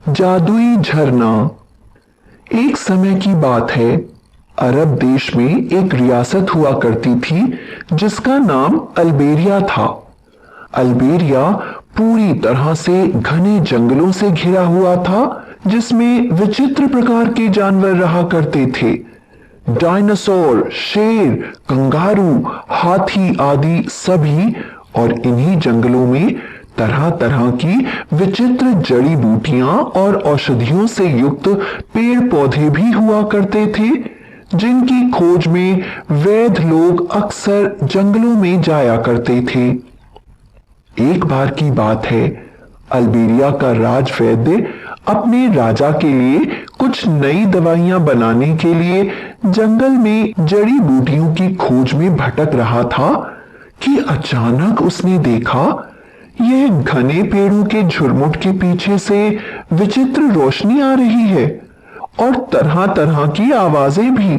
जादुई झरना। एक समय की बात है, अरब देश में एक रियासत हुआ करती थी जिसका नाम अल्बेरिया था। अल्बेरिया पूरी तरह से घने जंगलों से घिरा हुआ था जिसमें विचित्र प्रकार के जानवर रहा करते थे। डायनासोर, शेर, कंगारू, हाथी आदि सभी। और इन्हीं जंगलों में तरह तरह की विचित्र जड़ी बूटियां और औषधियों से युक्त पेड़ पौधे भी हुआ करते थे जिनकी खोज में वैध लोग अक्सर जंगलों में जाया करते थे। एक बार की बात है, अल्बेरिया का राज वैद्य अपने राजा के लिए कुछ नई दवाइयां बनाने के लिए जंगल में जड़ी बूटियों की खोज में भटक रहा था कि अचानक उसने देखा यह घने पेड़ों के झुरमुट के पीछे से विचित्र रोशनी आ रही है और तरह तरह की आवाजें भी।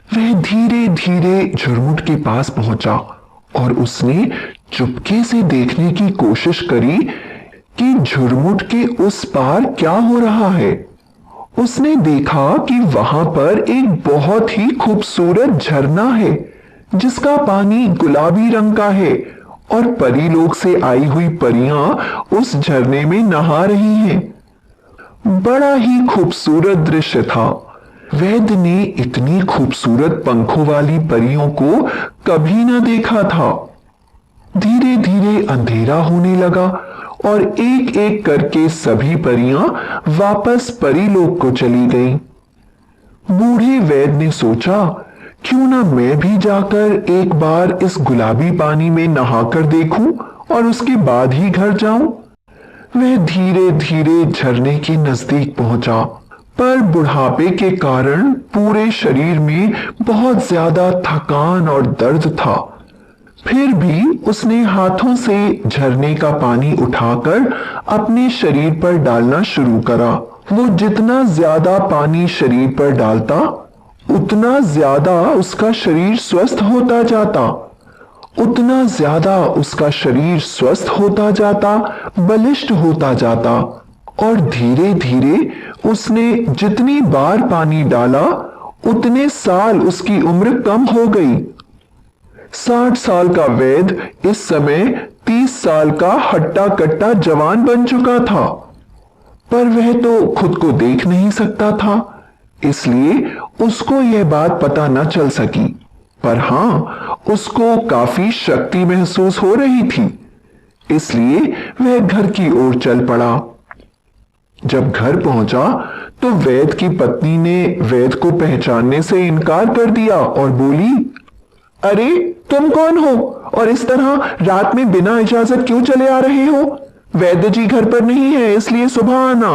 वह धीरे धीरे झुरमुट के पास पहुंचा और उसने चुपके से देखने की कोशिश करी कि झुरमुट के उस पार क्या हो रहा है। उसने देखा कि वहां पर एक बहुत ही खूबसूरत झरना है जिसका पानी गुलाबी रंग का है और परीलोक से आई हुई परियां उस झरने में नहा रही हैं। बड़ा ही खूबसूरत दृश्य था। वैद्य ने इतनी खूबसूरत पंखों वाली परियों को कभी न देखा था। धीरे धीरे अंधेरा होने लगा और एक एक करके सभी परियां वापस परीलोक को चली गईं। बूढ़े वैद्य ने सोचा, क्यों ना मैं भी जाकर एक बार इस गुलाबी पानी में नहाकर देखूं और उसके बाद ही घर जाऊं। वह धीरे धीरे झरने के नजदीक पहुंचा, पर बुढ़ापे के कारण पूरे शरीर में बहुत ज्यादा थकान और दर्द था। फिर भी उसने हाथों से झरने का पानी उठाकर अपने शरीर पर डालना शुरू करा। वो जितना ज्यादा पानी शरीर पर डालता उतना ज्यादा उसका शरीर स्वस्थ होता जाता, उतना ज्यादा उसका शरीर स्वस्थ होता जाता, बलिष्ठ होता जाता। और धीरे धीरे उसने जितनी बार पानी डाला उतने साल उसकी उम्र कम हो गई। 60 साल का वैद्य इस समय 30 साल का हट्टा कट्टा जवान बन चुका था, पर वह तो खुद को देख नहीं सकता था, इसलिए उसको यह बात पता न चल सकी। पर हां, उसको काफी शक्ति महसूस हो रही थी, इसलिए वह घर की ओर चल पड़ा। जब घर पहुंचा तो वैद्य की पत्नी ने वैद्य को पहचानने से इनकार कर दिया और बोली, अरे तुम कौन हो और इस तरह रात में बिना इजाजत क्यों चले आ रहे हो? वैद्य जी घर पर नहीं है, इसलिए सुबह आना।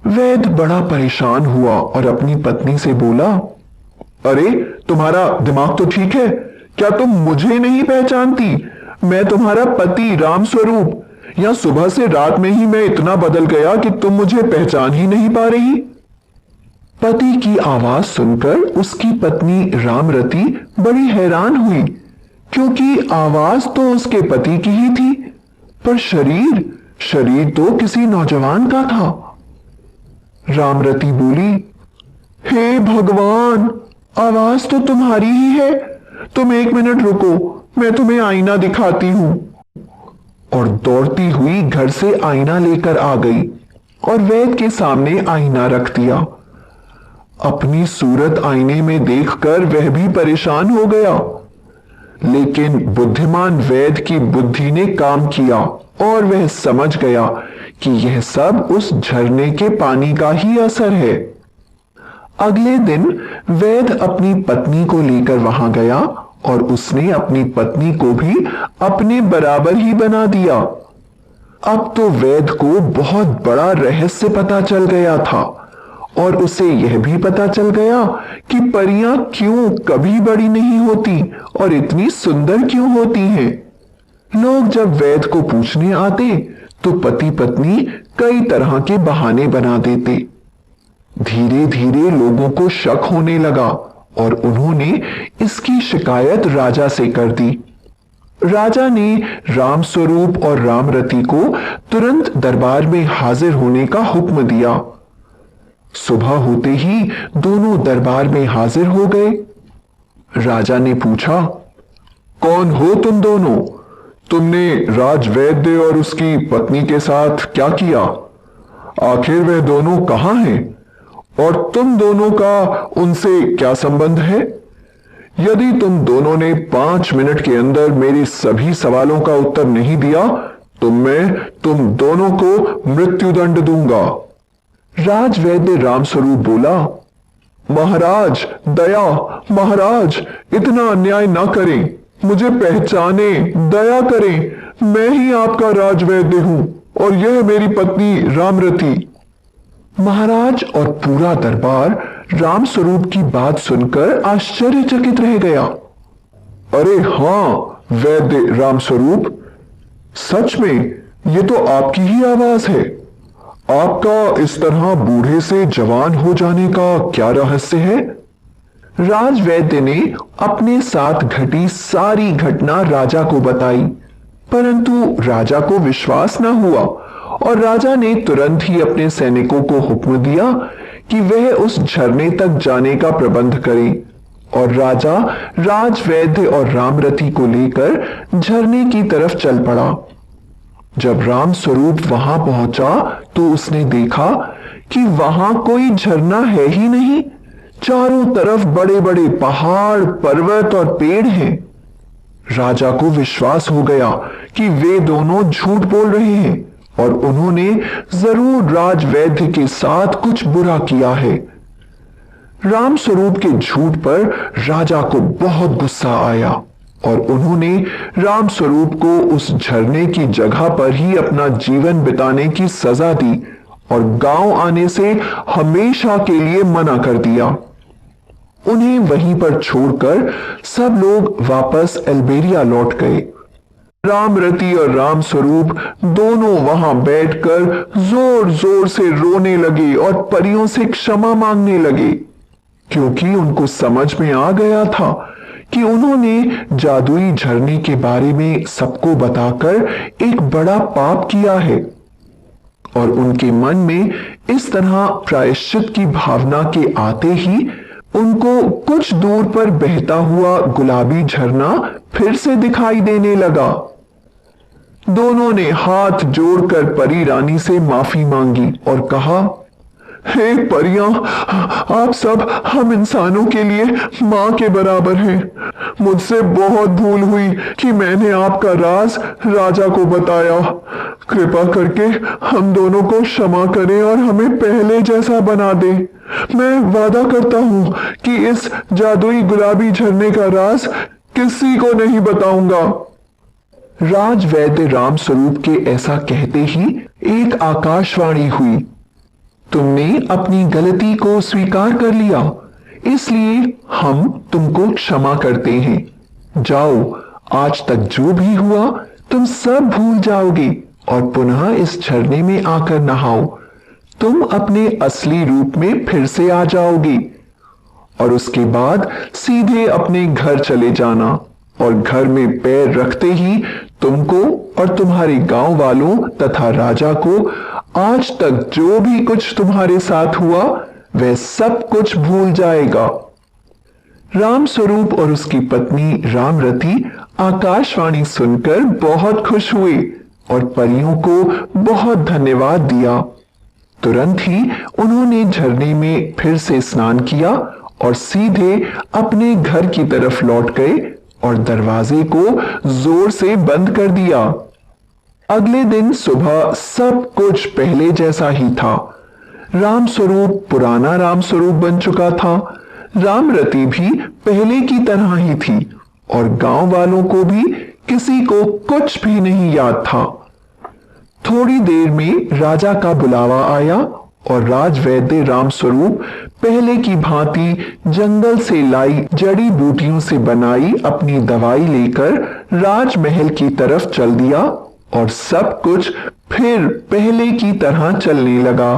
वैद्य बड़ा परेशान हुआ और अपनी पत्नी से बोला, अरे तुम्हारा दिमाग तो ठीक है? क्या तुम मुझे नहीं पहचानती? मैं तुम्हारा पति रामस्वरूप। या सुबह से रात में ही मैं इतना बदल गया कि तुम मुझे पहचान ही नहीं पा रही। पति की आवाज सुनकर उसकी पत्नी रामरती बड़ी हैरान हुई, क्योंकि आवाज तो उसके पति की ही थी, पर शरीर तो किसी नौजवान का था। रामरती बोली, हे भगवान, आवाज तो तुम्हारी ही है। तुम 1 मिनट रुको, मैं तुम्हें आईना दिखाती हूं। और दौड़ती हुई घर से आईना लेकर आ गई और वैद्य के सामने आईना रख दिया। अपनी सूरत आईने में देखकर वह भी परेशान हो गया, लेकिन बुद्धिमान वैद्य की बुद्धि ने काम किया और वह समझ गया कि यह सब उस झरने के पानी का ही असर है। अगले दिन वैद्य अपनी पत्नी को लेकर वहां गया और उसने अपनी पत्नी को भी अपने बराबर ही बना दिया। अब तो वैद्य को बहुत बड़ा रहस्य पता चल गया था और उसे यह भी पता चल गया कि परियां क्यों कभी बड़ी नहीं होती और इतनी सुंदर क्यों होती हैं। लोग जब वैद्य को पूछने आते तो पति पत्नी कई तरह के बहाने बना देते। धीरे धीरे लोगों को शक होने लगा और उन्होंने इसकी शिकायत राजा से कर दी। राजा ने रामस्वरूप और रामरती को तुरंत दरबार में हाजिर होने का हुक्म दिया। सुबह होते ही दोनों दरबार में हाजिर हो गए। राजा ने पूछा, कौन हो तुम दोनों? तुमने राजवैद्य और उसकी पत्नी के साथ क्या किया? आखिर वे दोनों कहां हैं और तुम दोनों का उनसे क्या संबंध है? यदि तुम दोनों ने 5 मिनट के अंदर मेरे सभी सवालों का उत्तर नहीं दिया तो मैं तुम दोनों को मृत्युदंड दूंगा। राजवैद्य रामस्वरूप बोला, महाराज दया, महाराज इतना अन्याय ना करें, मुझे पहचाने, दया करें, मैं ही आपका राजवैद्य हूं और यह मेरी पत्नी रामरती। महाराज और पूरा दरबार रामस्वरूप की बात सुनकर आश्चर्यचकित रह गया। अरे हां वैद्य रामस्वरूप, सच में ये तो आपकी ही आवाज है। आपका इस तरह बूढ़े से जवान हो जाने का क्या रहस्य है? राजवैद्य ने अपने साथ घटी सारी घटना राजा को बताई, परंतु राजा को विश्वास न हुआ और राजा ने तुरंत ही अपने सैनिकों को हुक्म दिया कि वह उस झरने तक जाने का प्रबंध करें और राजा राजवैद्य और रामरती को लेकर झरने की तरफ चल पड़ा। जब रामस्वरूप वहां पहुंचा तो उसने देखा कि वहां कोई झरना है ही नहीं। चारों तरफ बड़े बड़े पहाड़, पर्वत और पेड़ हैं। राजा को विश्वास हो गया कि वे दोनों झूठ बोल रहे हैं और उन्होंने जरूर राजवैद्य के साथ कुछ बुरा किया है। रामस्वरूप के झूठ पर राजा को बहुत गुस्सा आया और उन्होंने रामस्वरूप को उस झरने की जगह पर ही अपना जीवन बिताने की सजा दी और गांव आने से हमेशा के लिए मना कर दिया। उन्हें वहीं पर छोड़कर सब लोग वापस अल्बेरिया लौट गए। रामरती और रामस्वरूप दोनों वहां बैठकर जोर जोर से रोने लगे और परियों से क्षमा मांगने लगे, क्योंकि उनको समझ में आ गया था कि उन्होंने जादुई झरने के बारे में सबको बताकर एक बड़ा पाप किया है। और उनके मन में इस तरह प्रायश्चित की भावना के आते ही उनको कुछ दूर पर बहता हुआ गुलाबी झरना फिर से दिखाई देने लगा। दोनों ने हाथ जोड़कर परी रानी से माफी मांगी और कहा, हे परियां, आप सब हम इंसानों के लिए मां के बराबर हैं। मुझसे बहुत भूल हुई कि मैंने आपका राज राजा को बताया। कृपा करके हम दोनों को क्षमा करें और हमें पहले जैसा बना दे। मैं वादा करता हूं कि इस जादुई गुलाबी झरने का राज किसी को नहीं बताऊंगा। राजवैद्य रामस्वरूप के ऐसा कहते ही एक आकाशवाणी हुई, तुमने अपनी गलती को स्वीकार कर लिया, इसलिए हम तुमको क्षमा करते हैं। जाओ, आज तक जो भी हुआ तुम सब भूल जाओगे और पुनः इस झरने में आकर नहाओ। तुम अपने असली रूप में फिर से आ जाओगे और उसके बाद सीधे अपने घर चले जाना और घर में पैर रखते ही तुमको और तुम्हारे गांव वालों तथा राजा को आज तक जो भी कुछ तुम्हारे साथ हुआ वह सब कुछ भूल जाएगा। रामस्वरूप और उसकी पत्नी रामरती आकाशवाणी सुनकर बहुत खुश हुए और परियों को बहुत धन्यवाद दिया। तुरंत ही उन्होंने झरने में फिर से स्नान किया और सीधे अपने घर की तरफ लौट गए और दरवाजे को जोर से बंद कर दिया। अगले दिन सुबह सब कुछ पहले जैसा ही था। रामस्वरूप पुराना रामस्वरूप बन चुका था। रामरती भी पहले की तरह ही थी और गांव वालों को भी किसी को कुछ भी नहीं याद था। थोड़ी देर में राजा का बुलावा आया और राजवैद्य रामस्वरूप पहले की भांति जंगल से लाई जड़ी बूटियों से बनाई अपनी दवाई लेकर राजमहल की तरफ चल दिया और सब कुछ फिर पहले की तरह चलने लगा।